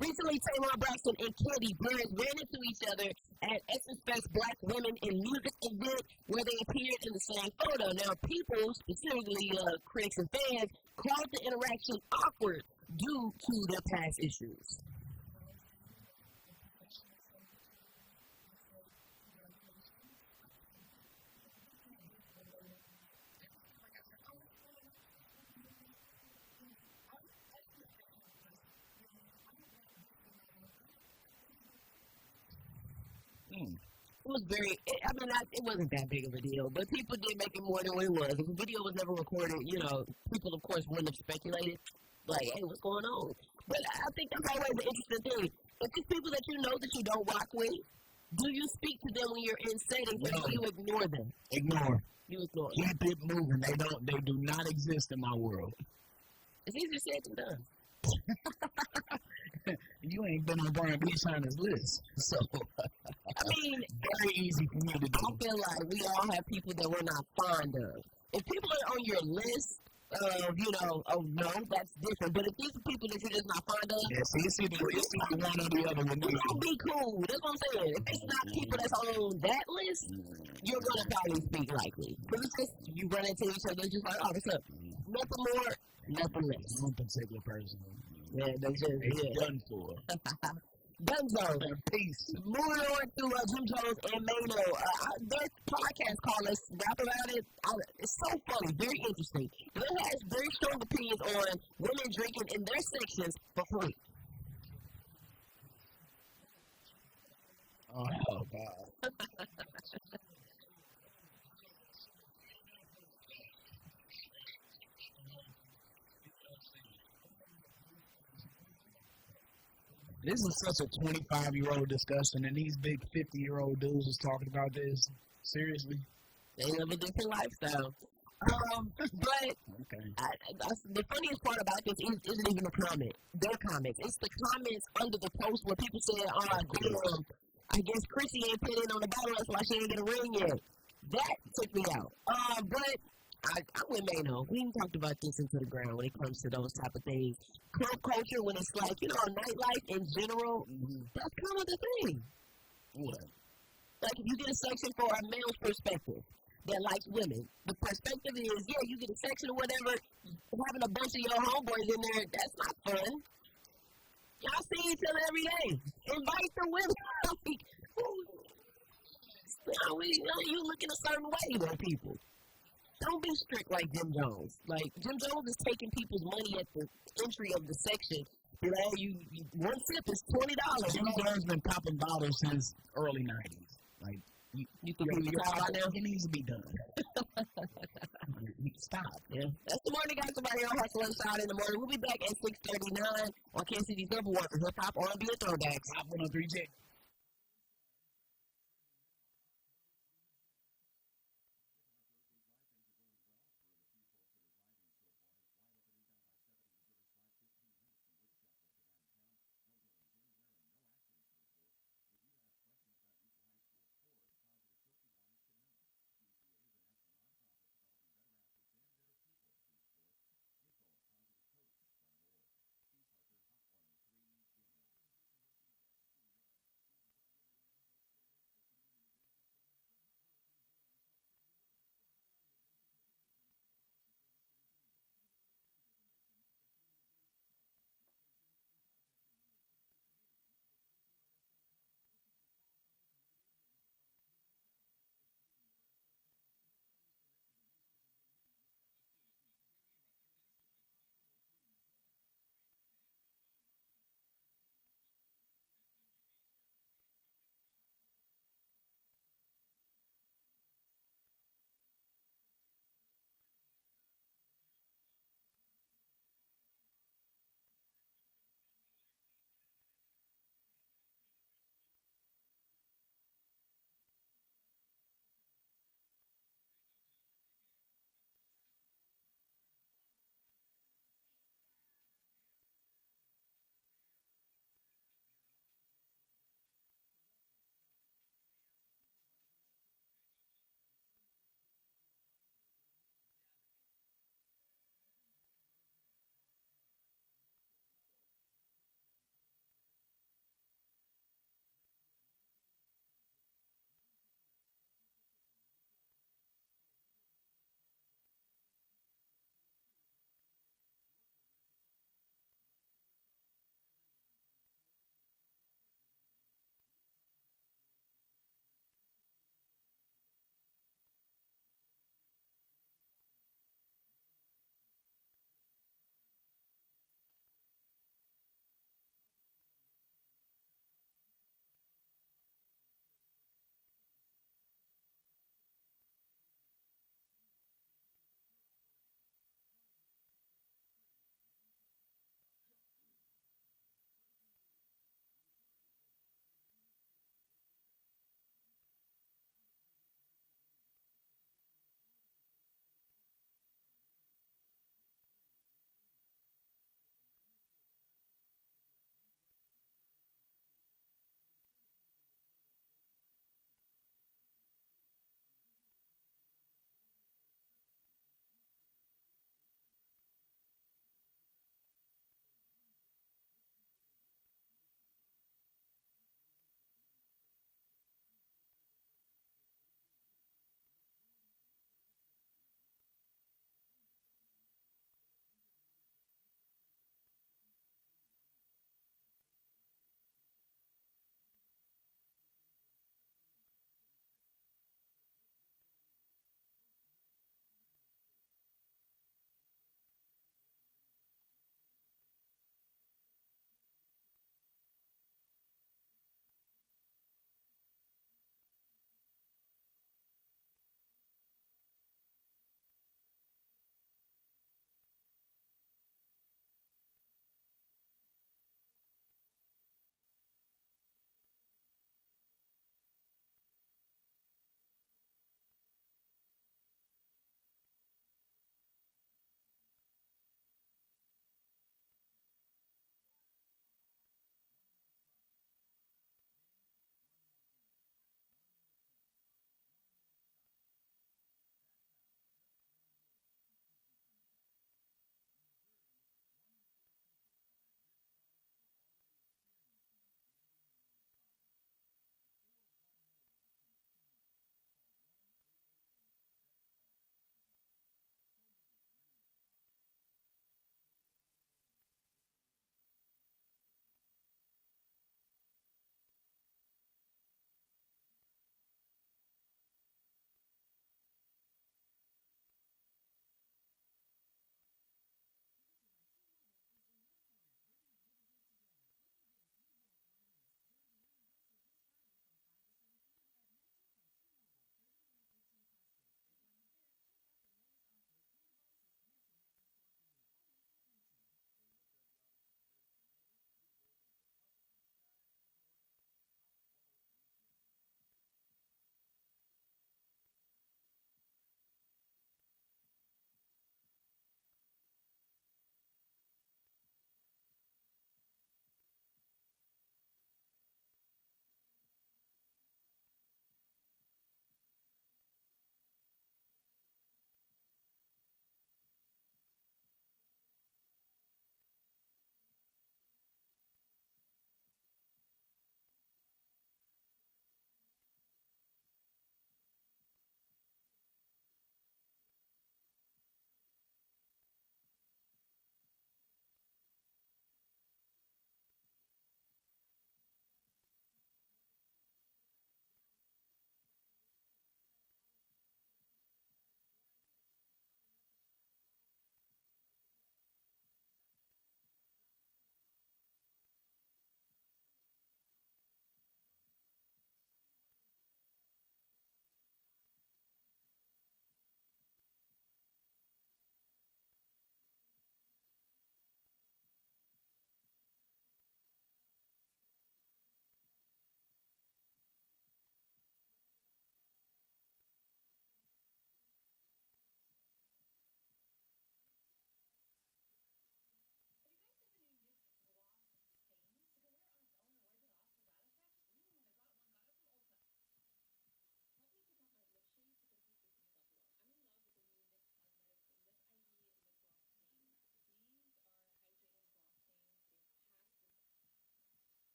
Recently, Tamar Braxton and Kelly Burns ran into each other at Essence Fest Black Women in Music event where they appeared in the same photo. Now, people, specifically critics and fans, called the interaction awkward due to their past issues. It was it wasn't that big of a deal, but people did make it more than what it was. If the video was never recorded, people, of course, wouldn't have speculated, like, hey, what's going on? But I think that's always an interesting thing. If these people that you know that you don't rock with, do you speak to them when you're in settings, or do you ignore them? Ignore. You ignore them. Keep it moving. They do not exist in my world. It's easier said than done. You ain't been on Brian B. Shynin's list, so very easy for me to do. I feel like we all have people that we're not fond of. If people are on your list of, no, that's different. But if these are people that you're just not fond of, it's either one or the other with me. It'll be cool. That's what I'm saying. If it's not people that's on that list, you're gonna probably speak likely. But it's just you run into each other, just like, oh, what's up? Nothing more, nothing less. One particular person. Yeah, that's just done for. Done zone. Peace. Moving on to Jim Jones and Mano. Their podcast called Let's Rap About It. It's so funny, very interesting. They has very strong opinions on women drinking in their sections for free. Oh, God. This is such a 25-year-old discussion, and these big 50-year-old dudes is talking about this. Seriously? They live a different lifestyle. But the funniest part about this isn't even the comment. Their comments. It's the comments under the post where people say, damn, I guess Chrissy ain't put in on the battle, that's why she ain't get a ring yet. That took me out. But I'm with Mano. We even talked about this into the ground when it comes to those type of things. Club culture, when it's like, nightlife in general, that's kind of the thing. What? Like, if you get a section for a male's perspective that likes women, the perspective is, you get a section or whatever, having a bunch of your homeboys in there, that's not fun. Y'all see each other every day. Invite the women. You looking a certain way with people. Don't be strict like Jim Jones. Like, Jim Jones is taking people's money at the entry of the section. You one sip is $20. Jim Jones been popping bottles since early 90s. Like, you think he's retired now? It needs to be done. Stop. Yeah. That's the morning, guys. Somebody on Hustle and Shyne in the morning. We'll be back at 6:39 on Kansas City's number one for hip hop, R&B, and throwbacks. Hop 103J.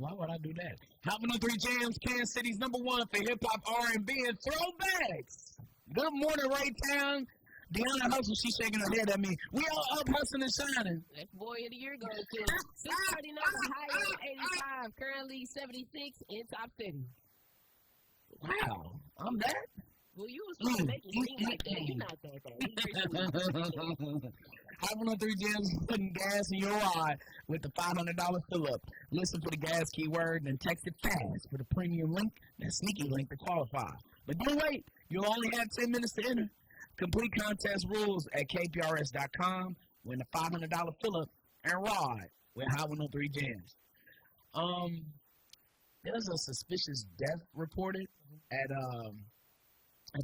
Why would I do that? Hot 103 Jams, Kansas City's #1 for hip hop, R&B, and throwbacks. Good morning, Raytown. Deona Hustle, she's shaking her head at me. We all up hustling and shining. That's boy of the year goes to 639, higher 85, currently 76 in top 50. Wow, I'm that. Well, you was supposed to make it seem like that. You're not that. Hot 103 Jams putting gas in your ride with the $500 fill-up. Listen for the gas keyword and text it fast for the premium link, that sneaky link to qualify. But don't wait. You'll only have 10 minutes to enter. Complete contest rules at kprs.com. Win a $500 fill-up and ride with Hot 103 Jams. There's a suspicious death reported at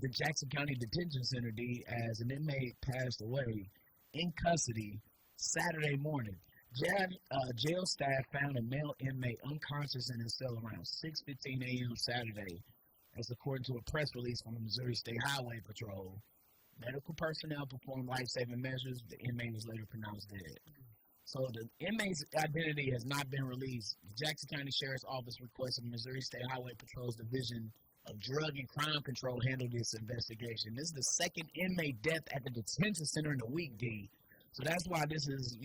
the Jackson County Detention Center, D, as an inmate passed away in custody Saturday morning. Jail staff found a male inmate unconscious in his cell around 6:15 a.m. Saturday, as according to a press release from the Missouri State Highway Patrol. Medical personnel performed life-saving measures. The inmate was later pronounced dead. So the inmate's identity has not been released. The Jackson County Sheriff's Office requested the Missouri State Highway Patrol's Division of Drug and Crime Control handle this investigation. This is the second inmate death at the detention center in a week, D. So that's why this is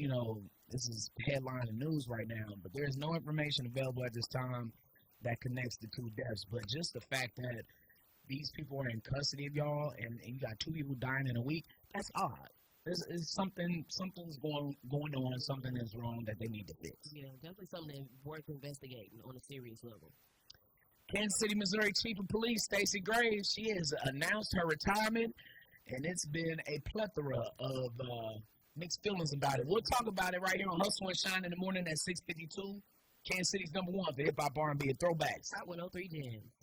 headline news right now. But there's no information available at this time that connects the two deaths. But just the fact that these people are in custody of y'all and you got two people dying in a week, that's odd. There's something's going on, something is wrong that they need to fix. Yeah, definitely something that's worth investigating on a serious level. Kansas City, Missouri Chief of Police Stacey Graves, she has announced her retirement, and it's been a plethora of mixed feelings about it. We'll talk about it right here on Hustle and Shyne in the morning at 6:52. Kansas City's #1 for hip hop, R&B, and throwbacks. Hot 103 Jams.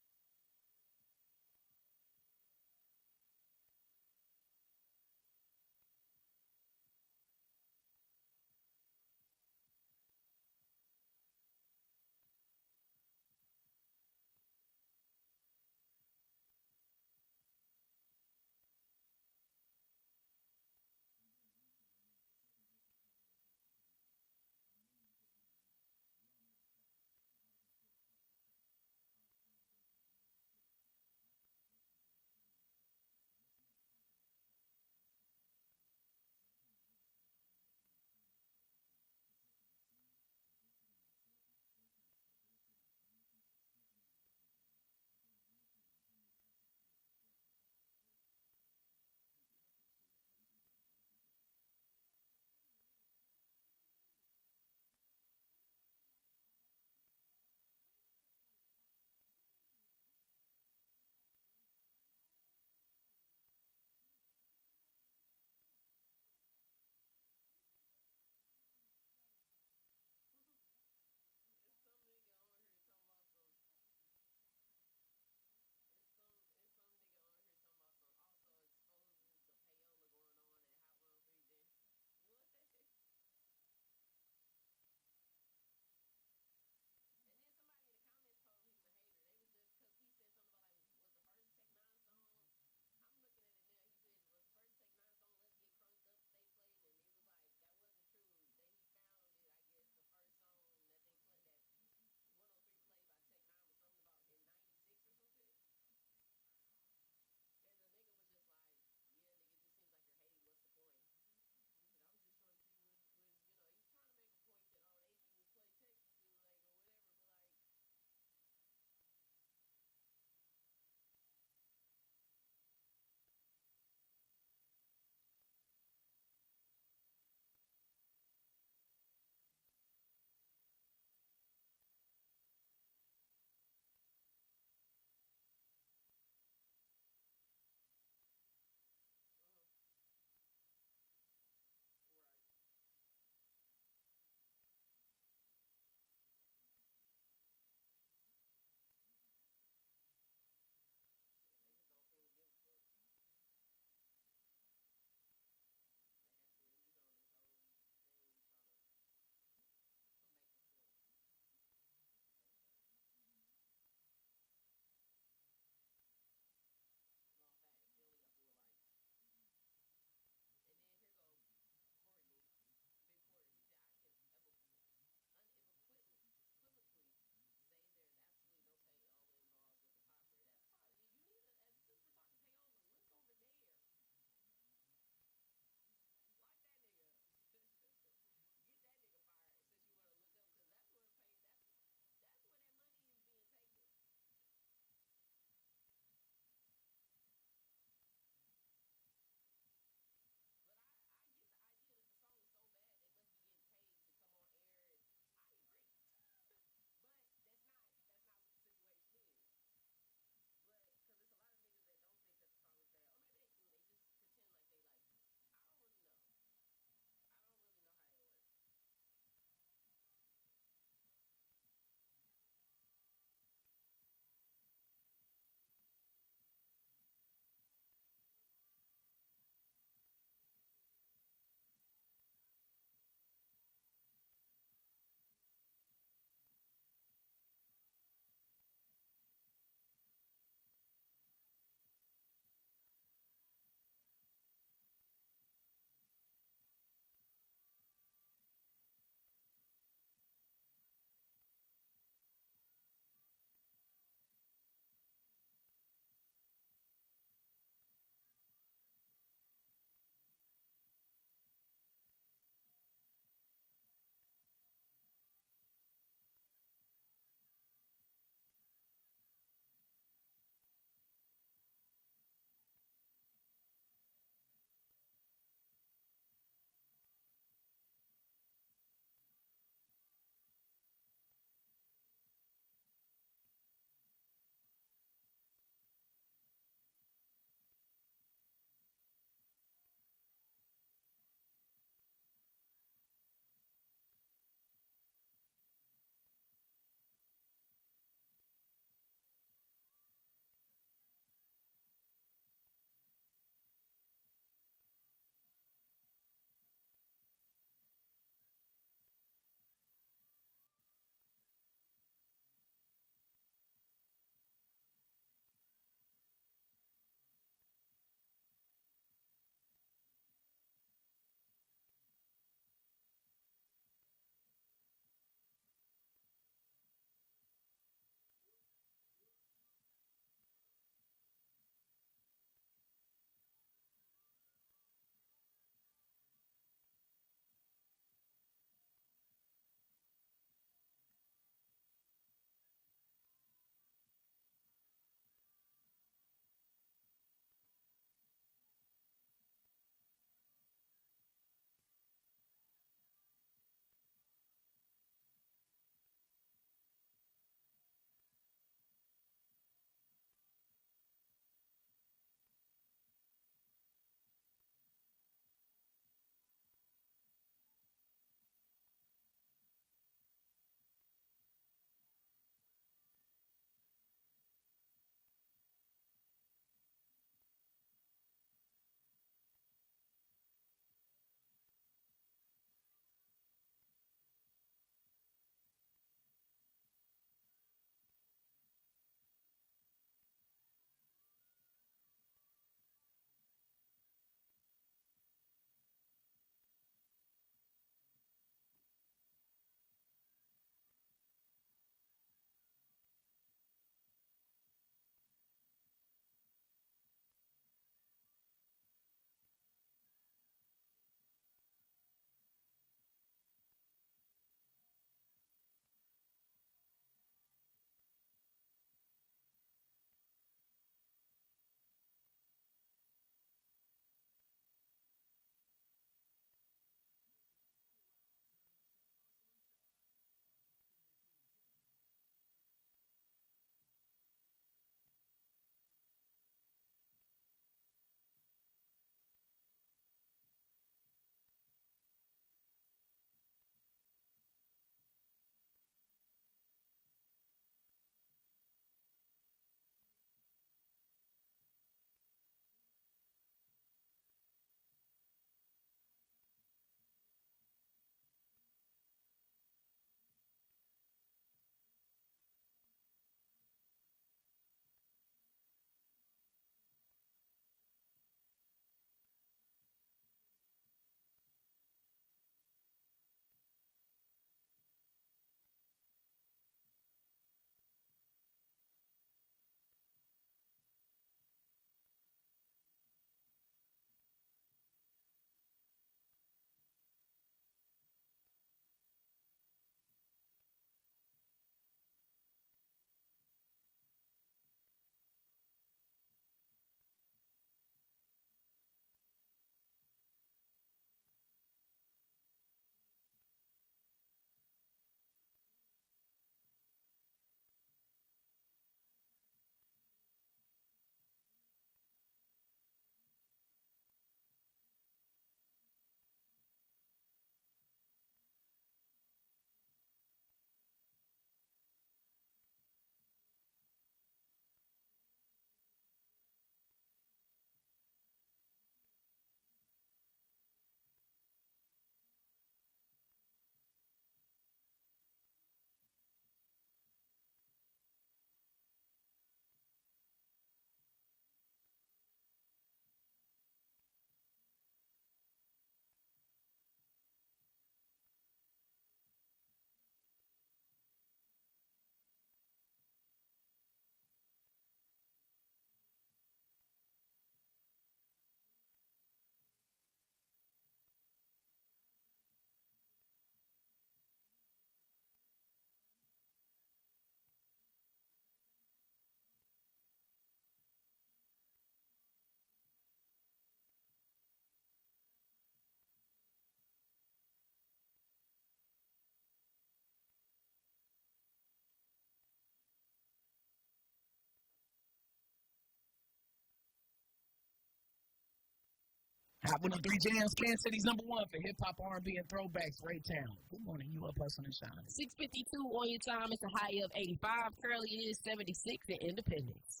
Hot 103 Jams, Kansas City's number one for hip hop, R&B, and throwbacks. Raytown. Good morning, you up hustling and shining. 6:52 on your time. It's a high of 85. Currently, it is 76 in Independence.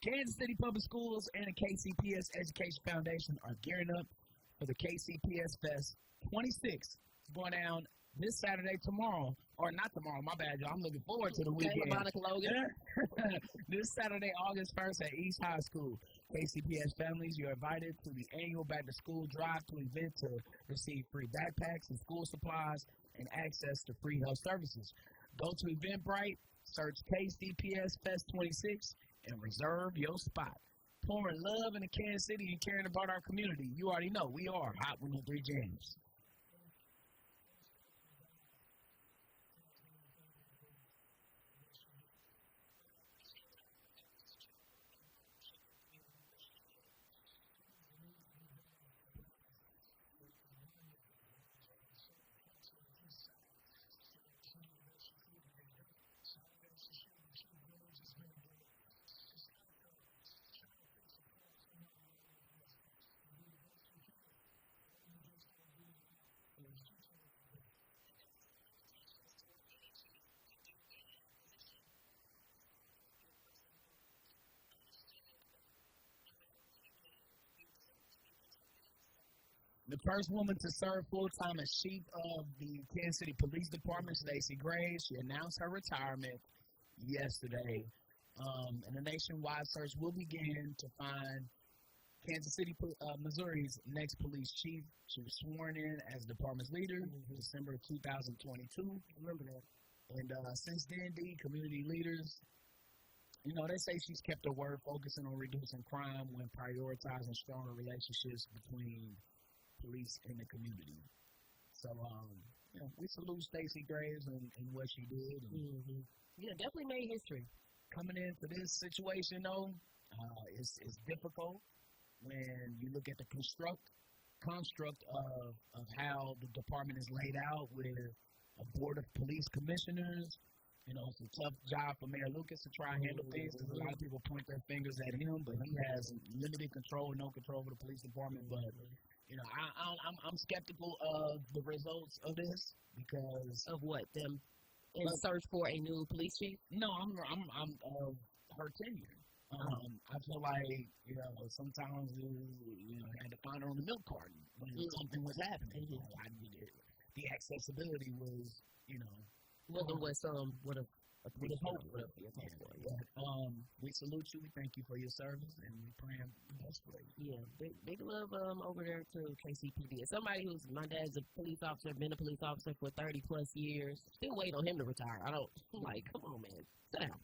Kansas City Public Schools and the KCPS Education Foundation are gearing up for the KCPS Fest 26. It's going down this Saturday, tomorrow. Or not tomorrow, my bad, y'all. I'm looking forward to the weekend. Monica Logan. This Saturday, August 1st at East High School. KCPS families, you're invited to the annual back-to-school drive-thru event to receive free backpacks and school supplies and access to free health services. Go to Eventbrite, search KCPS Fest 26, and reserve your spot. Pouring love into Kansas City and caring about our community. You already know, we are Hot 103 Jams. The first woman to serve full-time as chief of the Kansas City Police Department, Stacey Graves, she announced her retirement yesterday. And a nationwide search will begin to find Kansas City, Missouri's next police chief. She was sworn in as department's leader in December of 2022. Remember that. And since then, the community leaders, you know, they say she's kept her word, focusing on reducing crime when prioritizing stronger relationships between police and the community. So, you know, we salute Stacey Graves and what she did. And Yeah, definitely made history. coming into this situation, though, it's difficult when you look at the construct of how the department is laid out with a board of police commissioners. You know, it's a tough job for Mayor Lucas to try and handle things because a lot of people point their fingers at him, but he has limited control, no control over the police department. But you know, I'm skeptical of the results of this because Of what? Them in search for a new police chief? no, I'm of her tenure. I feel like you know sometimes you know had to find her on the milk carton when something was happening. You know, the accessibility was you know Wasn't what some would have would have hoped for. Yeah. We salute you. We thank you for your service, and we pray the best for you. Yeah, big love over there to KCPD. As somebody who's my dad's a police officer, been a police officer for 30 plus years. Still waiting on him to retire. I'm like, come on, man, sit down.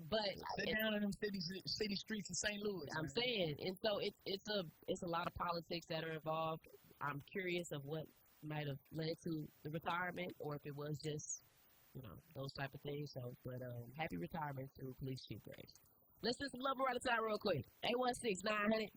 But Sit down in them city streets of St. Louis. I'm saying, and so it's a lot of politics that are involved. I'm curious of what might have led to the retirement, or if it was just those type of things. So, but happy retirement to Police Chief Graves. Let's do some love right aside real quick.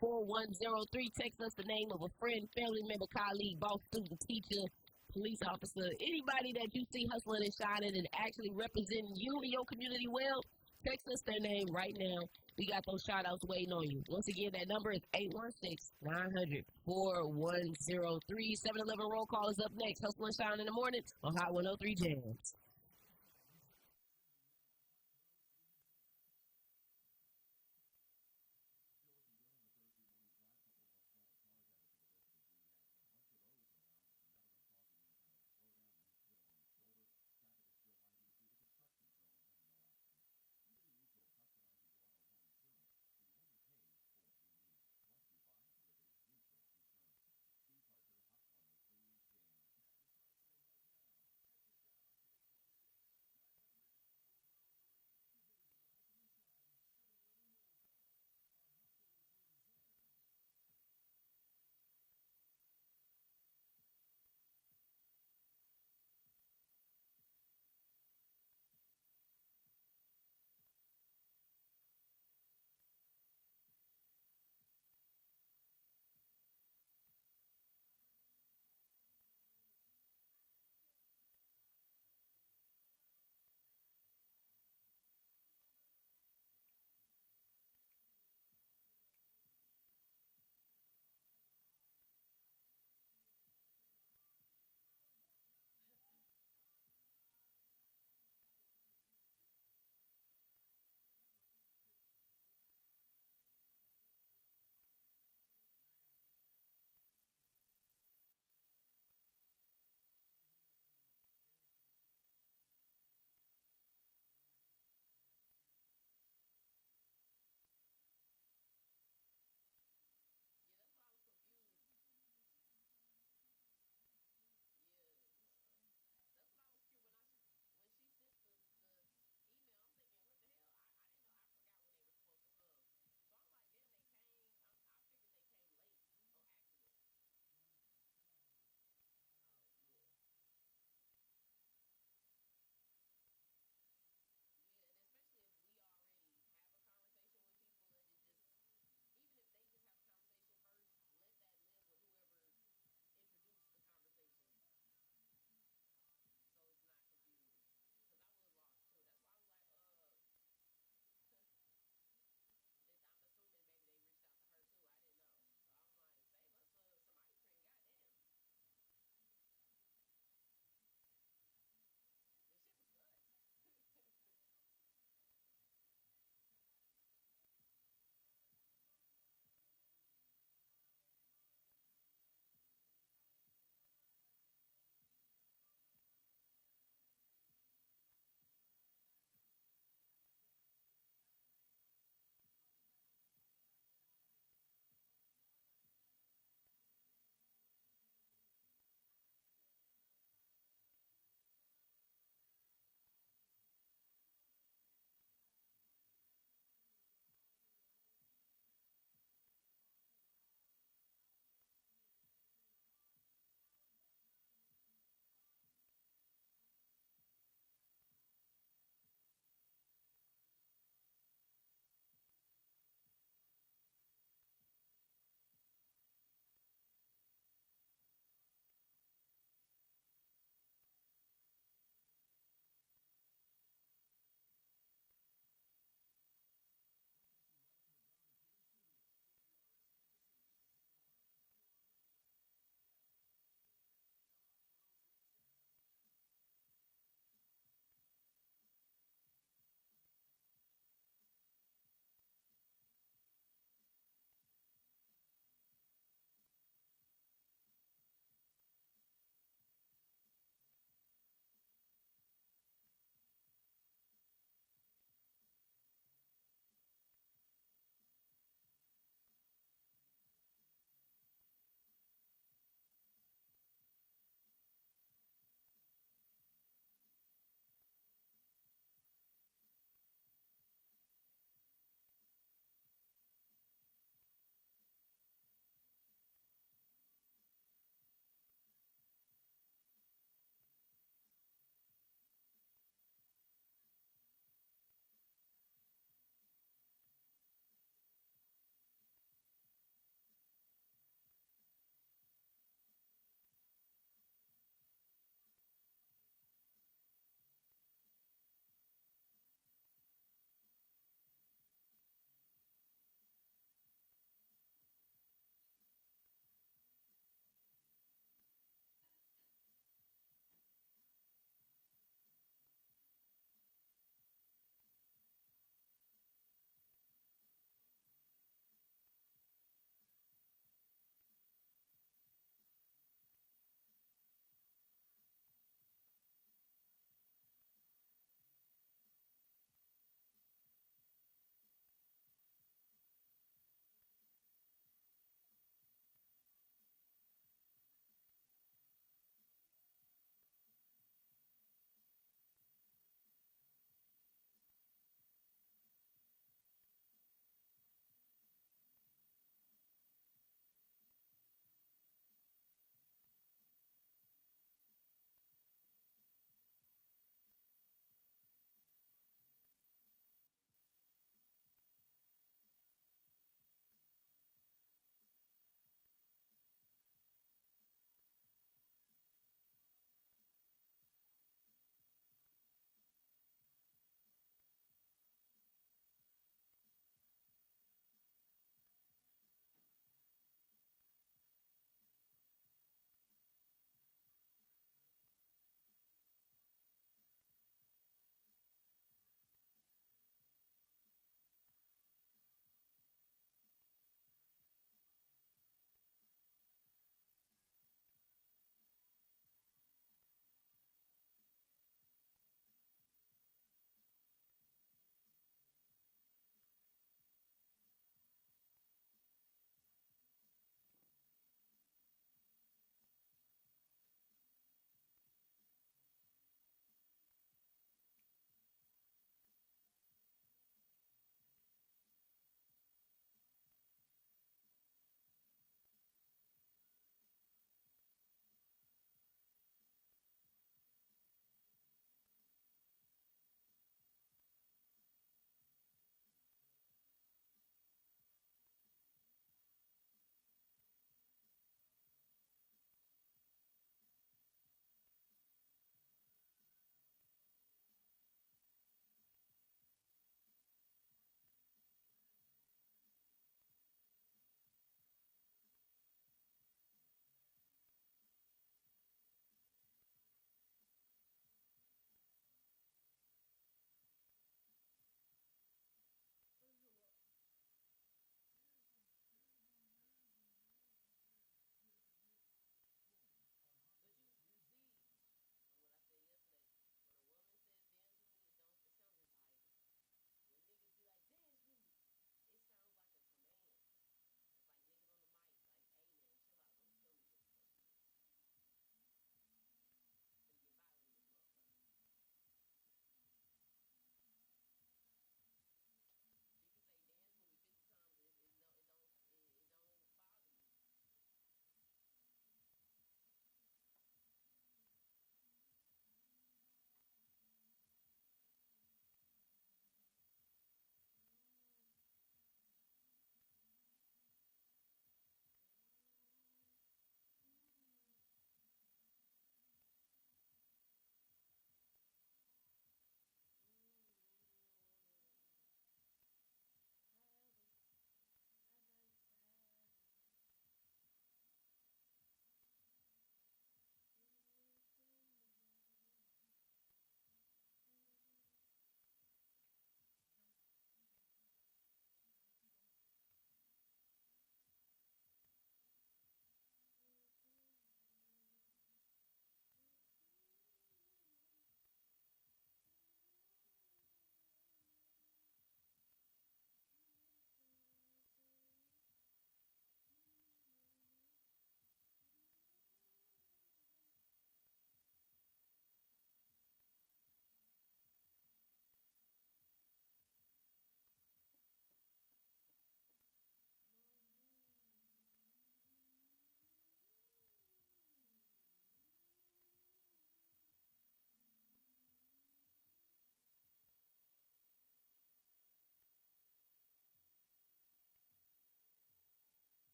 816-900-4103. Text us the name of a friend, family member, colleague, boss, student, teacher, police officer, anybody that you see hustling and shining and actually representing you and your community well. Text us their name right now. We got those shout-outs waiting on you. Once again, that number is 816-900-4103. 7-Eleven roll call is up next. Hustle and Shine in the morning on Hot 103 Jams.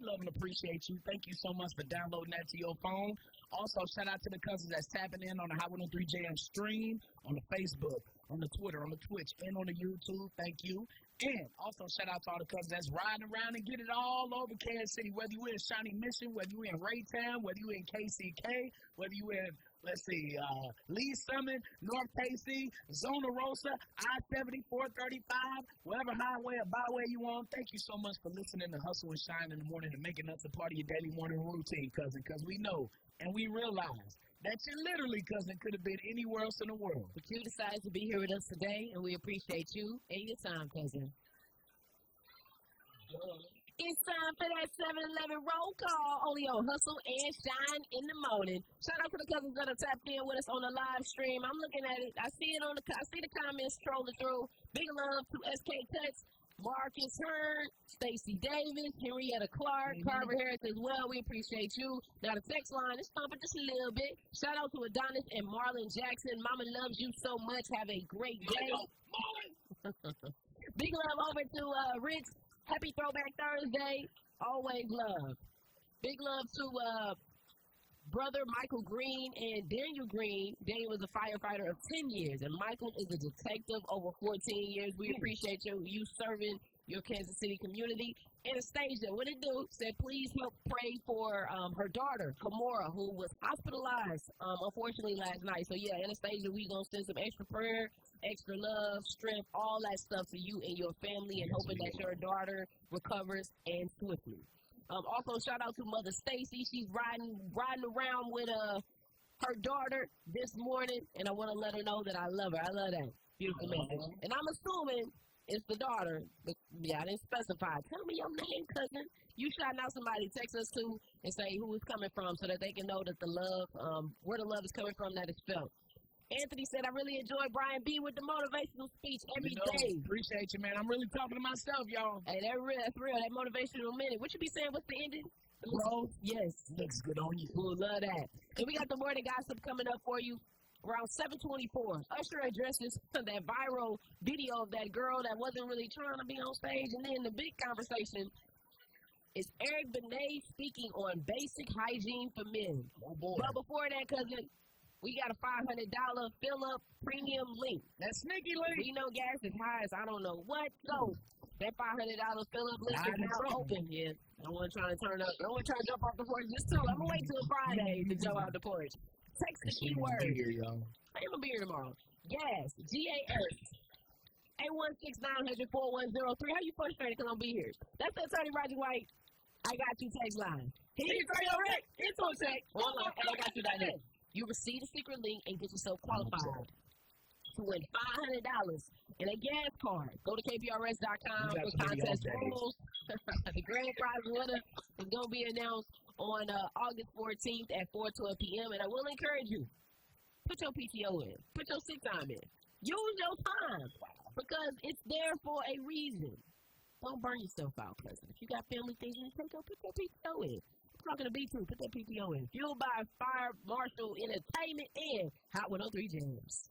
love and appreciate you. Thank you so much for downloading that to your phone. Also, shout out to the cousins that's tapping in on the Hot 103 JM stream, on the Facebook, on the Twitter, on the Twitch, and on the YouTube. Thank you. And also, shout out to all the cousins that's riding around and get it all over Kansas City, whether you in Shawnee Mission, whether you in Raytown, whether you in KCK, whether you in, Lee Summit, North KC, Zona Rosa, I-70, 435, whatever highway or byway you on. Thank you so much for listening to Hustle and Shine in the Morning and making us a part of your daily morning routine, cousin, because we know and we realize that your literally cousin could have been anywhere else in the world. But you decided to be here with us today, and we appreciate you and your time, cousin. It's time for that 7-Eleven roll call, only on Hustle and Shine in the Morning. Shout out to the cousins that are tapped in with us on the live stream. I'm looking at it. I see the comments trolling through. Big love to SK Cuts, Marcus Hearn, Stacey Davis, Henrietta Clark, Carver Harris as well. We appreciate you. Now the text line is thumping just a little bit. Shout out to Adonis and Marlon Jackson. Mama loves you so much. Have a great day. Big love over to Rich. Happy Throwback Thursday. Always love. Big love to brother Michael Green and Daniel Green. Daniel was a firefighter of 10 years, and Michael is a detective over 14 years. We appreciate you serving your Kansas City community. Anastasia, what it do, said please help pray for her daughter, Kamora, who was hospitalized, unfortunately, last night. So, yeah, Anastasia, we going to send some extra prayer, extra love, strength, all that stuff to you and your family, and hoping that your daughter recovers and swiftly. Also, shout out to Mother Stacy. She's riding around with her daughter this morning, and I want to let her know that I love her. I love that. Beautiful message. And I'm assuming it's the daughter. But, yeah, I didn't specify. Tell me your name, cousin. You shouting out somebody, text us too, and say who it's coming from so that they can know that the love, where the love is coming from, that it's felt. Anthony said, I really enjoy Brian B. with the motivational speech every day. Appreciate you, man. I'm really talking to myself, y'all. Hey, that's real. That motivational minute. What you be saying? What's the ending? Growth. Yes. Looks good on you. We'll love that. And we got the morning gossip coming up for you around 7:24. Usher addresses that viral video of that girl that wasn't really trying to be on stage. And then the big conversation is Eric Benet speaking on basic hygiene for men. Oh, boy. But before that, cousin, we got a $500 fill-up premium link. That sneaky link. We know gas is high as I don't know what. So that $500 fill-up link is now open. Yeah, I want to try to turn up. I want to try to jump off the porch just too. I'm going to wait till Friday to jump off the porch. Text the keyword. I am going to be here tomorrow. Gas. G-A-S. 816-900-4103. How you frustrated because I'm be here? That's the Attorney Roger White. I got you text line. He can throw your rent. It's on text. I got you that name. You receive a secret link and get yourself qualified to win $500 and a gas card. Go to kprs.com for contest rules. The grand prize winner is going to be announced on August 14th at 4:12 p.m. And I will encourage you, put your PTO in. Put your sick time in. Use your time because it's there for a reason. Don't burn yourself out, cousin. If you got family things, put your PTO in. I'm talking to B2, put that PTO in. Fueled by Fire Marshal Entertainment and Hot 103 Jams.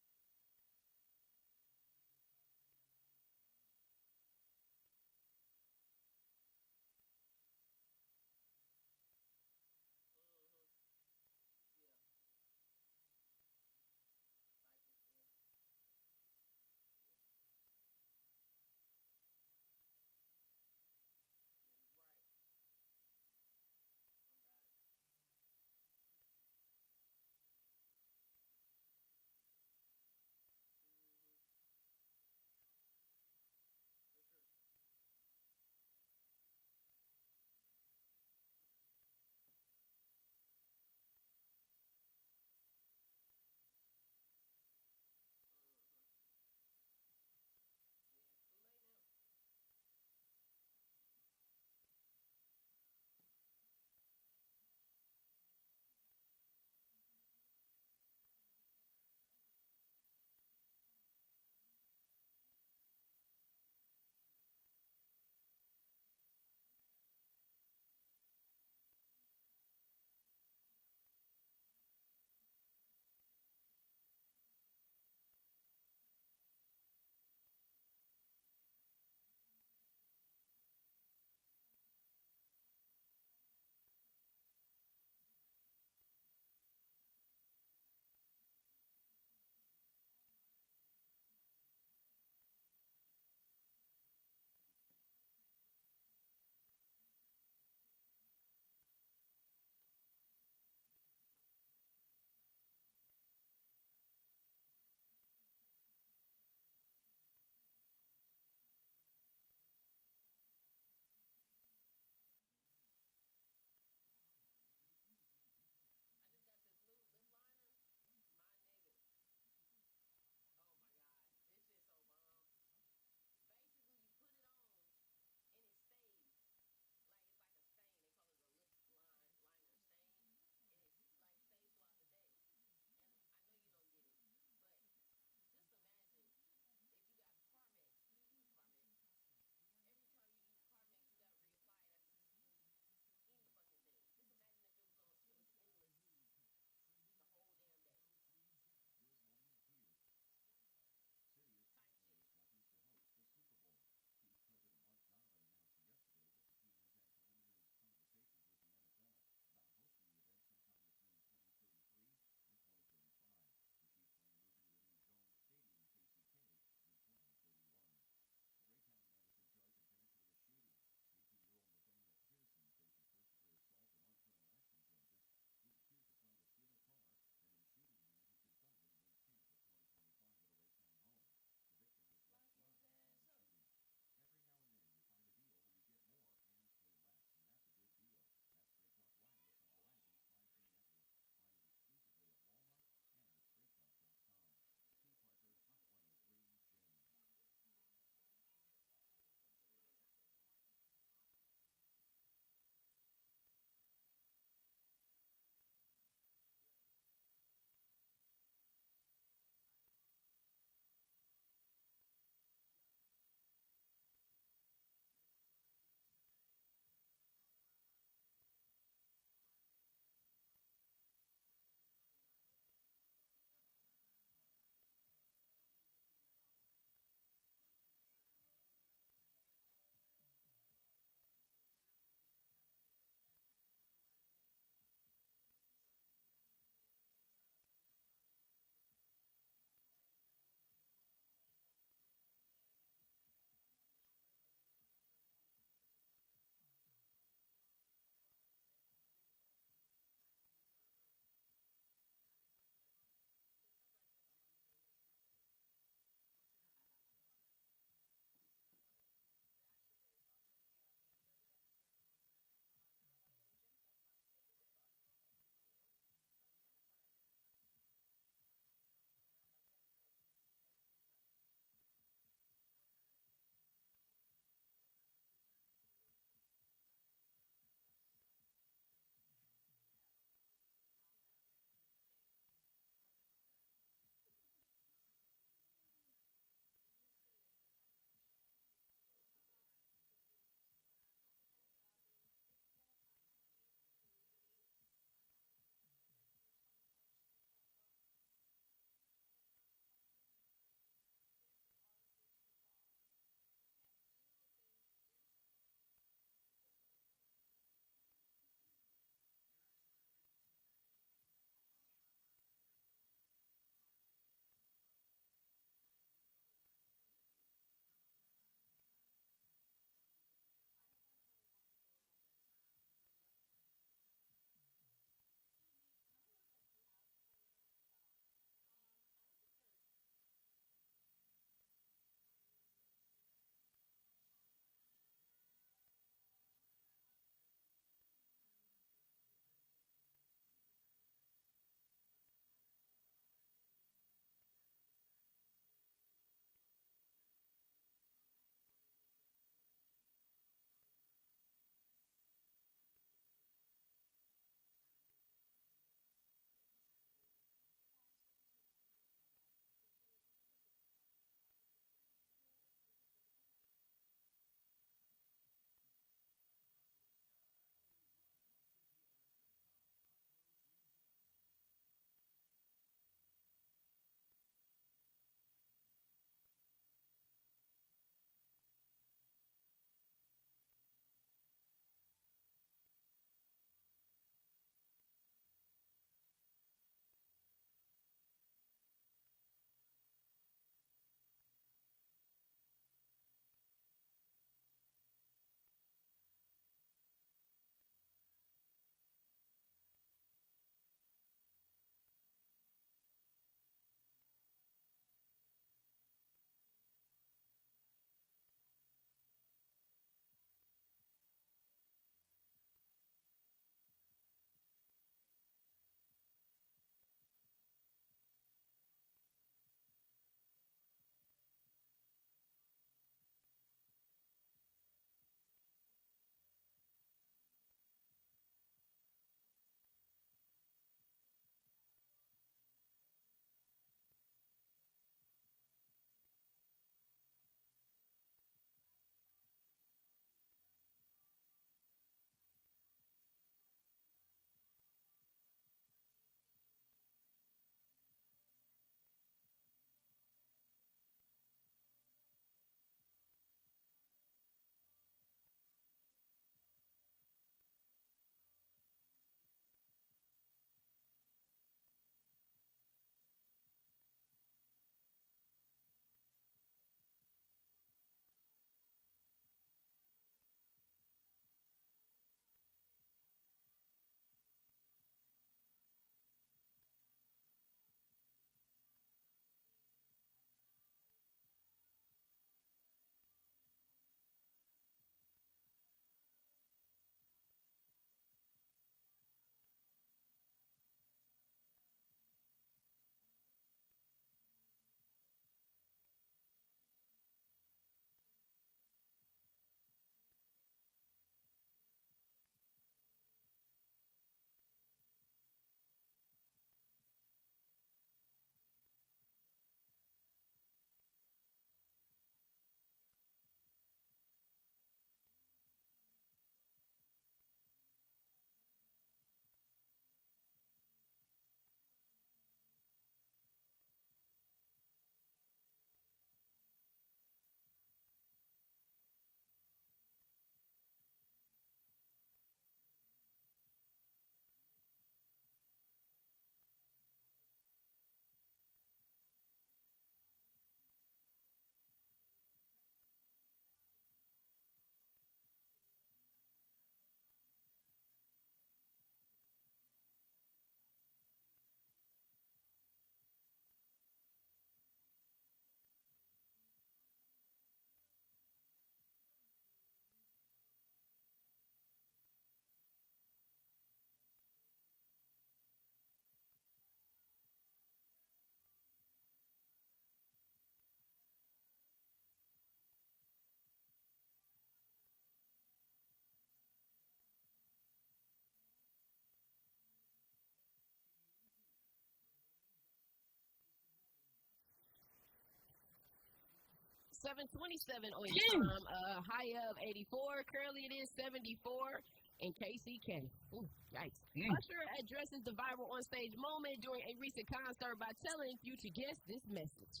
7:27 on your time. High of 84. Currently, it is 74 in KCK. Ooh, yikes. Usher addresses the viral on-stage moment during a recent concert by telling future guests this message.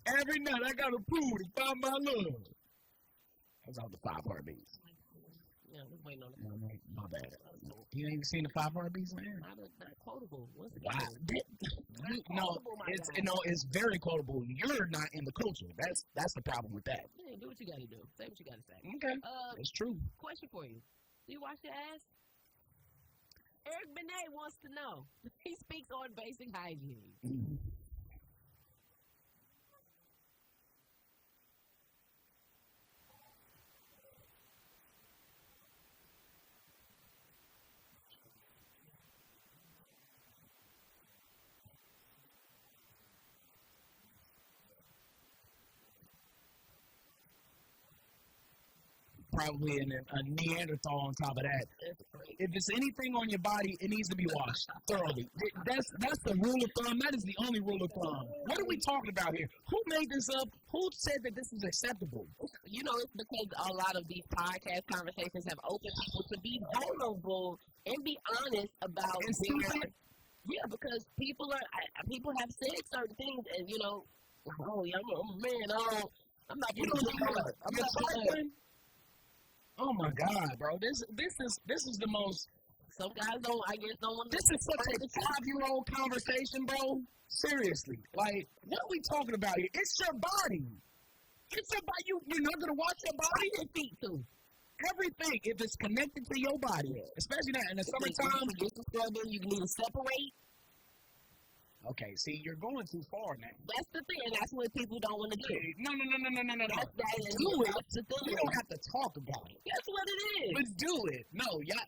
Every night I got to prove to find my love. That's all the 5 heartbeats. Yeah, I was waiting on it. My bad. You ain't seen the 5 heartbeats, man? Not quotable. What's it? Wow. Quotable, It's very quotable. You're not in the culture. That's the problem with that. Yeah, do what you gotta do. Say what you gotta say. Okay. It's true. Question for you. Do you wash your ass? Eric Benet wants to know. He speaks on basic hygiene. Mm-hmm. Probably a Neanderthal on top of that. If it's anything on your body, it needs to be washed thoroughly. That's the rule of thumb. That is the only rule of thumb. What are we talking about here? Who made this up? Who said that this is acceptable? You know, it's because a lot of these podcast conversations have opened people to be vulnerable and be honest about their. Yeah, because people have said certain things, and oh yeah, I'm a man. I'm not getting I'm not. Oh my God, bro! This is the most. Some guys don't. I guess don't want. This is such a 5-year-old conversation, bro. Seriously, like what are we talking about here? It's your body. It's your body. You're not gonna wash your body. Your feet too. Everything, if it's connected to your body, especially now in the summertime. You get to scrubbing, you need to separate. Okay, see, you're going too far now. That's the thing, and that's what people don't want to do. No. That's do it. That's the thing. We don't have to talk about it. That's what it is. But do it. No, y'all.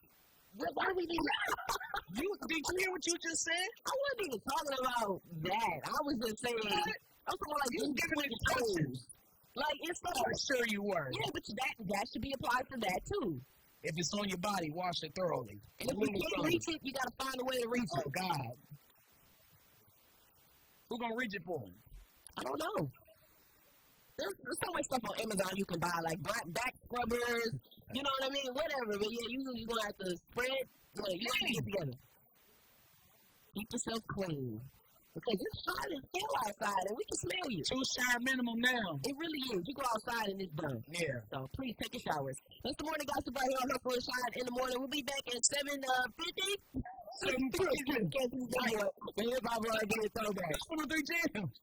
Why do we do that? Did you hear what you just said? I wasn't even talking about that. I was just saying. I was talking like you giving it toes. Like it's so. I'm sure you were. Yeah, but that should be applied to that too. If it's on your body, wash it thoroughly. And if you can't reach it, you gotta find a way to reach it. Oh God. Who's gonna reach it for him? I don't know. There's so much stuff on Amazon you can buy, like back scrubbers, you know what I mean? Whatever, but yeah, you're gonna have to spread, you gotta get together. Keep yourself clean. Because it's hot as hell outside and we can smell you. 2 shower minimum now. It really is. You go outside and it's done. Yeah. So please take your showers. That's the morning gossip right here on Hustle and Shyne in the morning. We'll be back at 7:50. 7:50. Here's my brother getting throwback. That's one of the jams.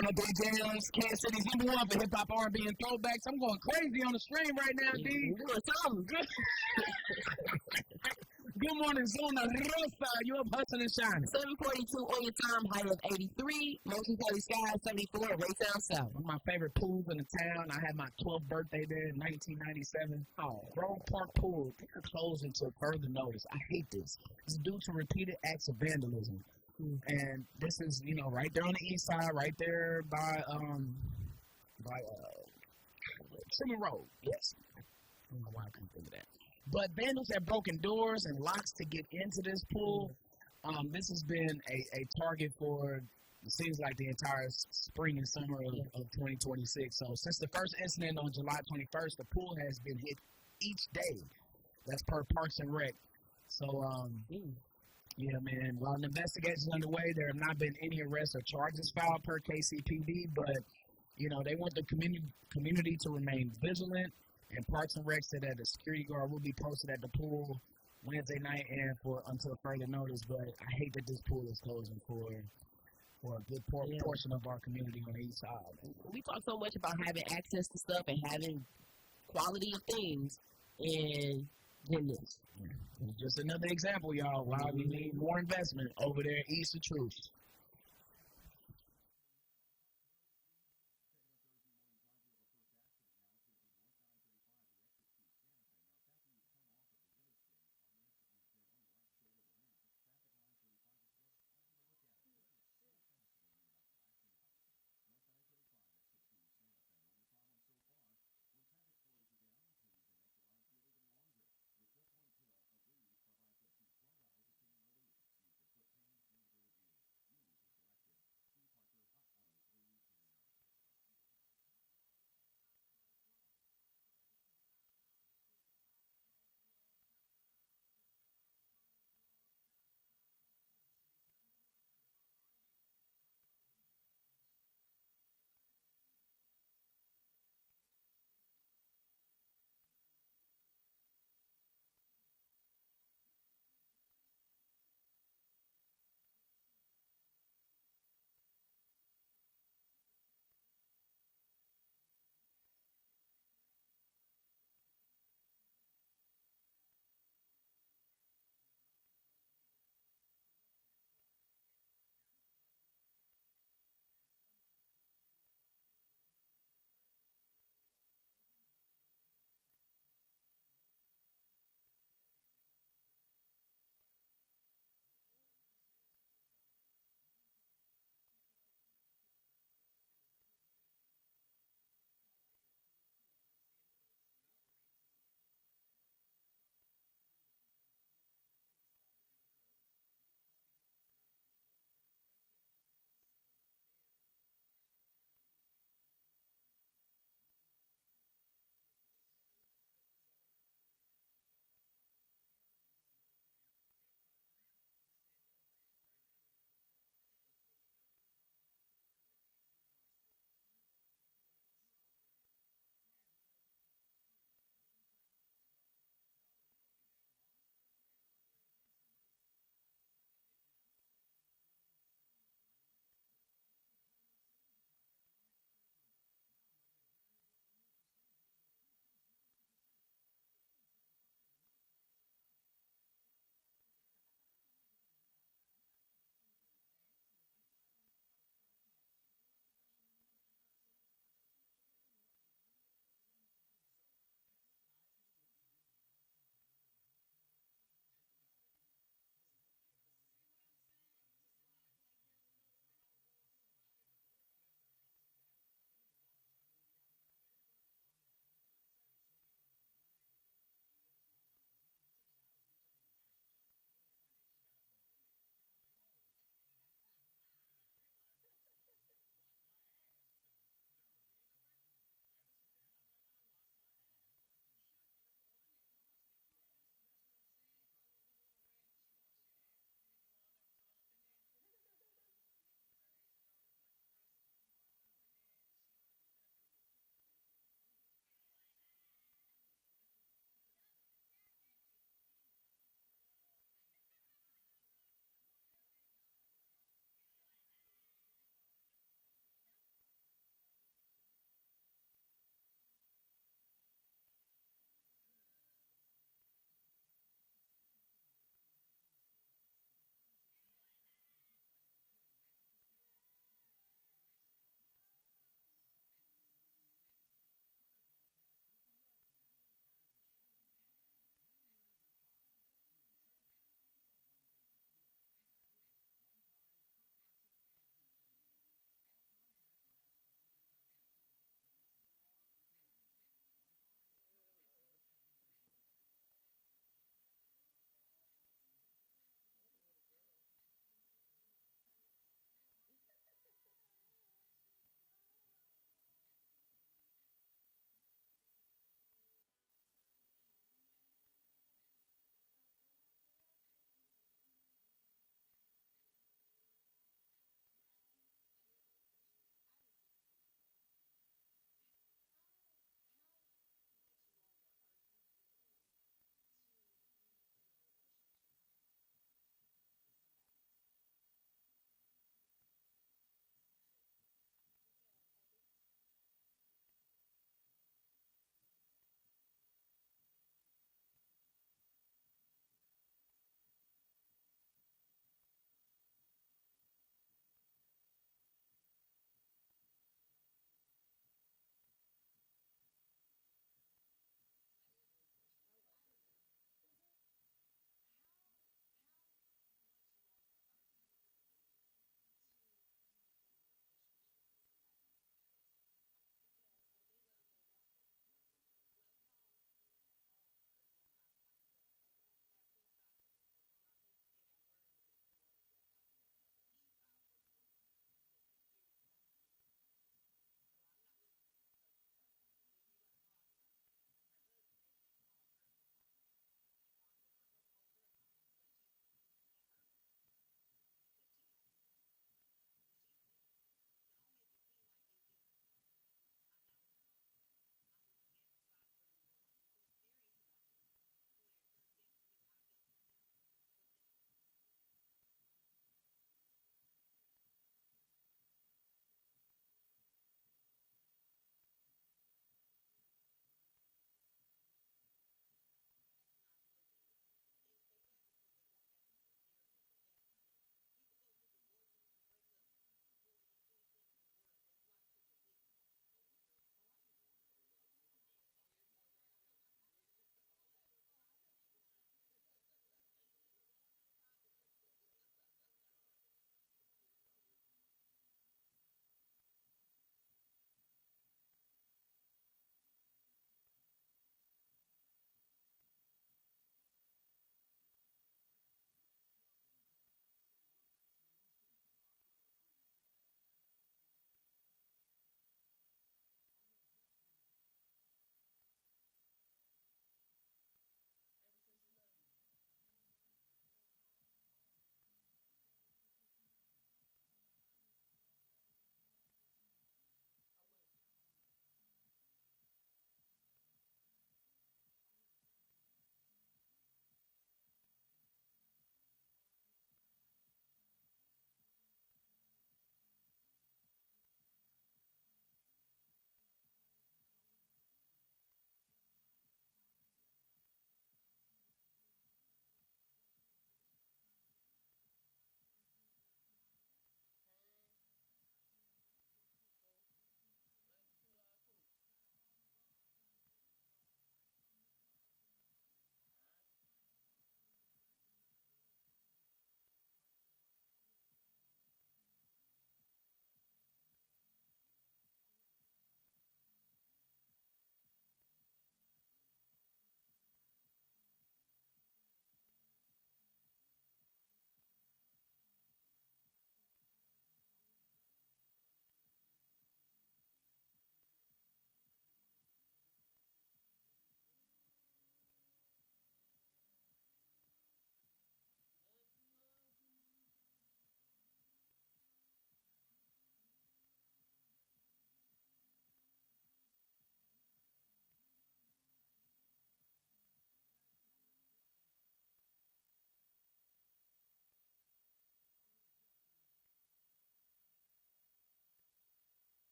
on the big jams. Kansas City's number one for hip hop, R&B, and throwbacks. I'm going crazy on the stream right now, D. You doing something. Good morning, Zona Rosa. You up hustling and shining. 742 on your time, high of 83. Mostly cloudy skies, 74. Raytown South. One of my favorite pools in the town. I had my 12th birthday there in 1997. Oh, Grove Park Pool. They're closed until further notice. I hate this. It's due to repeated acts of vandalism. And this is, right there on the east side, right there by Truman Road. Yes. I don't know why I couldn't think of that. But vandals have broken doors and locks to get into this pool. This has been a target for, it seems like, the entire spring and summer of 2026. So since the first incident on July 21st, the pool has been hit each day. That's per Parks and Rec. So, yeah, man, while an investigation is underway, there have not been any arrests or charges filed per KCPD, but, they want the community to remain vigilant. And Parks and Rec said that a security guard will be posted at the pool Wednesday night and until further notice. But I hate that this pool is closing for a good portion of our community on the east side. We talk so much about having access to stuff and having quality of things, and then this. It's just another example, y'all, why we need more investment over there east of Truth.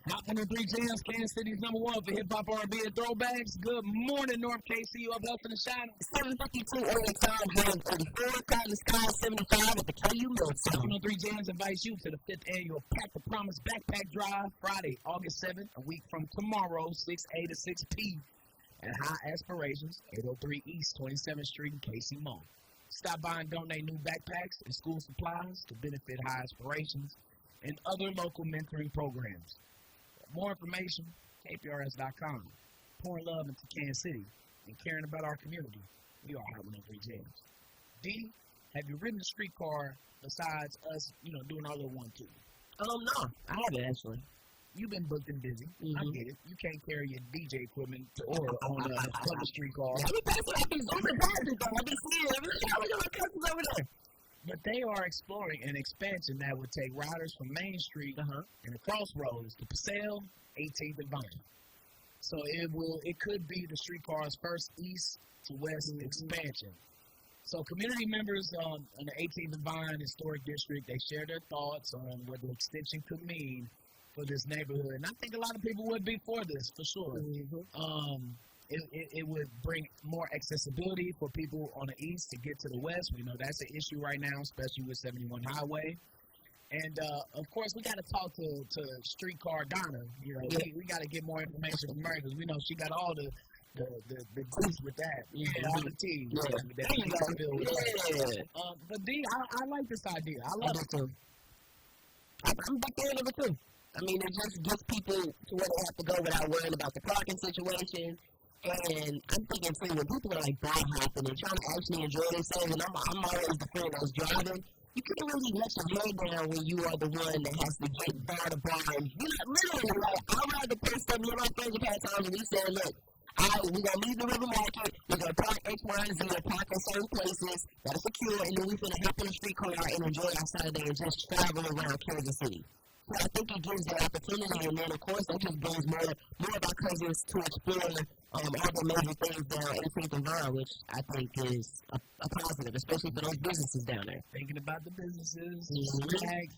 Hot 103 Jams, Kansas City's #1 for hip hop, R&B, and throwbacks. Good morning, North KC. Up Hustle and Shynin. 7:52 early time, high 34, cloud the sky 75 at the KU Millstone. 103 Jams invites you to the 5th annual Pack the Promise Backpack Drive, Friday, August 7th, a week from tomorrow, 6A to 6P, at High Aspirations, 803 East 27th Street in KC Mall. Stop by and donate new backpacks and school supplies to benefit High Aspirations and other local mentoring programs. More information, kprs.com. Pouring love into Kansas City and caring about our community. We are Hot 103 Jams. D, have you ridden a streetcar besides us, doing our little 1-2? No, I haven't actually. You've been booked and busy. Mm-hmm. I get it. You can't carry your DJ equipment to order on a public streetcar. I be passing out these overpasses, though. I be seeing every customers over there. But they are exploring an expansion that would take riders from Main Street and the crossroads to Paseo, 18th and Vine. So it could be the streetcar's first east to west expansion. So community members on the 18th and Vine Historic District, they share their thoughts on what the extension could mean for this neighborhood. And I think a lot of people would be for this, for sure. Mm-hmm. It would bring more accessibility for people on the east to get to the west. We know that's an issue right now, especially with 71 Highway. And, of course, we got to talk to Streetcar Donna. We got to get more information from her because we know she got all the juice with that. Yeah, all the tea. But, D, I like this idea. I love it, too. I'm back there number 2. I mean, it just gets people to where they have to go without worrying about the parking situation. And I'm thinking, too, when people are like bar hopping and trying to actually enjoy themselves, and I'm always the friend that's driving, you can't really let your head down when you are the one that has to get bar to bar. And you're not literally like, I'd rather put stuff in my friends have had times and we said, look, we're going to leave the river market, we're going to park X, Y, and Z, park in certain places that are secure, and then we're going to hop in a streetcar and enjoy our Saturday and just travel around Kansas City. So I think it gives the opportunity, and then, of course, that just brings more of our cousins to explore all the major things down 18th and Vine, which I think is a positive, especially for those businesses down there. Thinking about the businesses, Swag,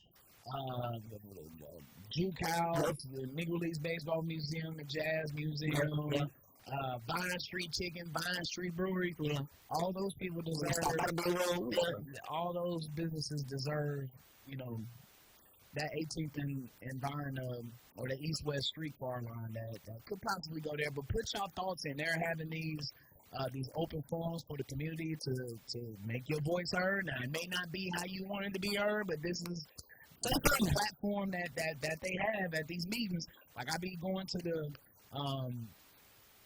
Juke House, the Negro Leagues Baseball Museum, the Jazz Museum, Vine Street Chicken, Vine Street Brewery. Yeah. All those people deserve, all those businesses deserve, that 18th and Vine or the east-west streetcar line that could possibly go there. But put y'all thoughts in. They're having these open forums for the community to make your voice heard. Now, it may not be how you want it to be heard, but this is the platform that they have at these meetings. Like, I be going to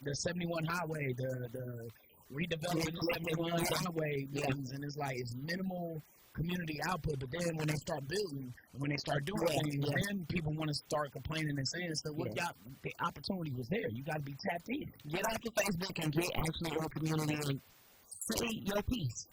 the 71 Highway, the redevelopment of 71 Highway meetings, and it's minimal community output, but then when they start building, when they start doing things, then people want to start complaining and saying stuff. The opportunity was there. You got to be tapped in. Get off your Facebook and get actually in the community and say your piece.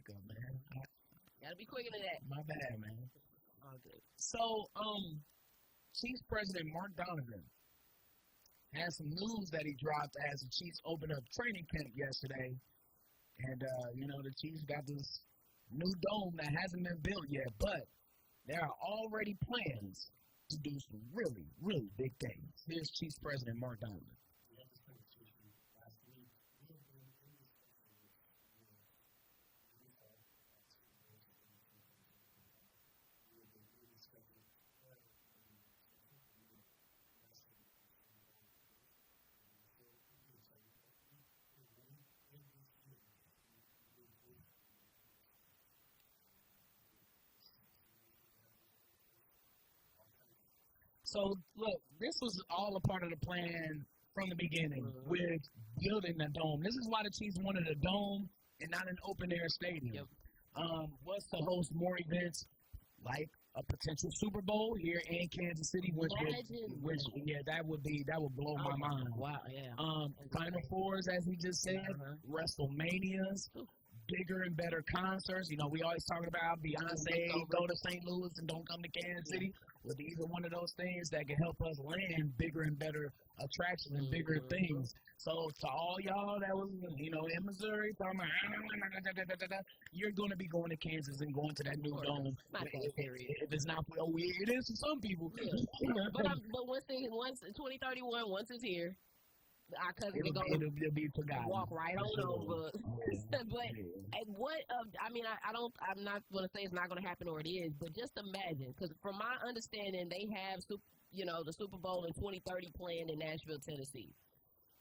hiccup, man. Gotta be quicker than that. My bad, man. All good. So, Chiefs President Mark Donovan had some news that he dropped as the Chiefs opened up training camp yesterday. And, the Chiefs got this new dome that hasn't been built yet, but there are already plans to do some really, really big things. Here's Chiefs President Mark Donovan. So, look, this was all a part of the plan from the beginning with building the dome. This is why the Chiefs wanted a dome and not an open-air stadium. Yep. Was to host more events like a potential Super Bowl here in Kansas City, that would blow my mind. Wow, yeah. Final Fours, as he just said, WrestleManias, bigger and better concerts. We always talking about Beyonce go to St. Louis and don't come to Kansas City. Well, these are one of those things that can help us land bigger and better attractions and bigger things. So to all y'all that was, in Missouri, talking about, you're going to be going to Kansas and going to that new dome. If it's not, it is for some people. Yeah. But once 2031, once it's here, our cousin it'll be forgotten. Walk right on over. But I'm not going to say it's not going to happen, or it is, but just imagine, because from my understanding, they have the Super Bowl in 2030 planned in Nashville, Tennessee.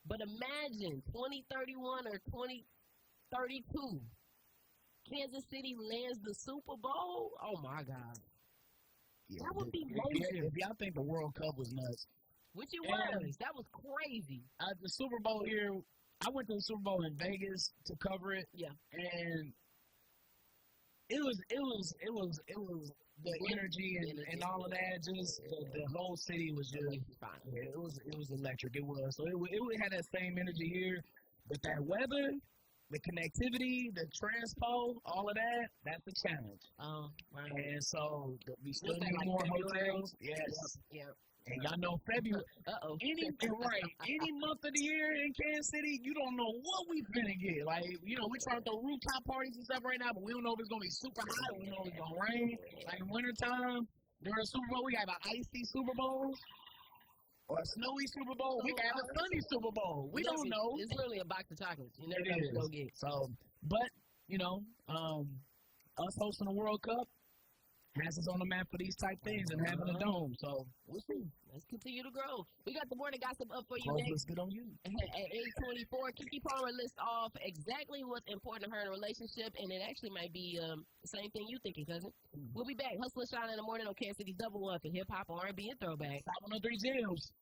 But imagine 2031 or 2032, Kansas City lands the Super Bowl. Oh my God, that would be major. If y'all think the World Cup was nuts. Which it was. That was crazy. The Super Bowl here, I went to the Super Bowl in Vegas to cover it. Yeah. And it was the energy and all of that. Just the whole city was just it was electric. It was. So it had that same energy here, but that weather, the connectivity, the transpo, all of that, that's the challenge. Oh, right. And so we still need more hotels. Yes. Yeah. And y'all know February. Any month of the year in Kansas City, you don't know what we finna get. Like, we trying to throw rooftop parties and stuff right now, but we don't know if it's gonna be super hot. We don't know if it's gonna rain. Like in wintertime, during the Super Bowl, we have an icy Super Bowl or a snowy Super Bowl. We can have a sunny Super Bowl. We don't know. It's really a box of chocolates. You never know what you're gonna get. So, but us hosting the World Cup has us on the map for these type things and having a dome. So we'll see. Let's continue to grow. We got the morning gossip up for you next. Let's get on you. At 8:24, Keke Palmer lists off exactly what's important to her in a relationship, and it actually might be the same thing you thinking, cousin. We'll be back. Hustle and Shyne in the morning on Kansas City's Double One for hip hop, R&B, and throwback. 503 Gems.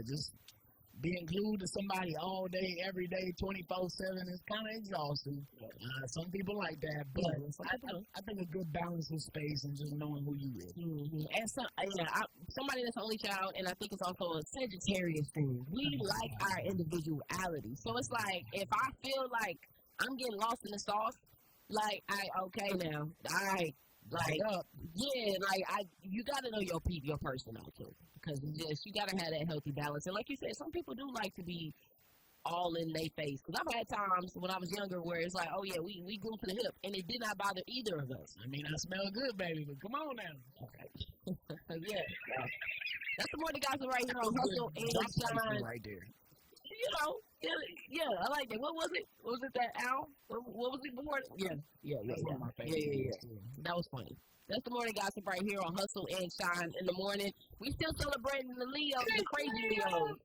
just being glued to somebody all day, every day, 24/7 is kind of exhausting. Some people like that, but I think a good balance of space and just knowing who you is. Mm-hmm. And somebody that's an only child, and I think it's also a Sagittarius thing. We like our individuality. So it's like, if I feel like I'm getting lost in the sauce, like, okay now, all right. Like, you gotta know your person out too, because you gotta have that healthy balance. And like you said, some people do like to be all in their face. Because I've had times when I was younger where it's like, oh yeah, we glued to the hip, and it did not bother either of us. I mean, I smell good, baby, but come on now. Okay. Yeah. That's the morning guys right here on Hustle and Shynin. Right there. Yeah, I like that. What was it? Was it that Al? What was it before? Yeah. That's one of my favorites. Yeah. That was funny. That's the morning gossip right here on Hustle and Shynin in the morning. We still celebrating the Leos, the crazy Leos.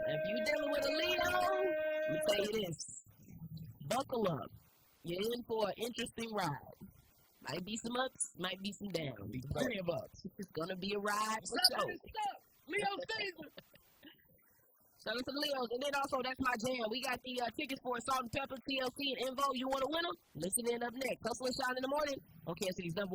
If you dealing with a Leo, let me tell you this. Buckle up. You're in for an interesting ride. Might be some ups, might be some downs. Be plenty of ups. It's gonna be a ride for sure. Leo season. Shout out to the Leos. And then also, that's my jam. We got the tickets for Salt and Pepper, TLC, and Invo. You want to win them? Listen in up next. Hustle and Shine in the morning. Okay, so these number one.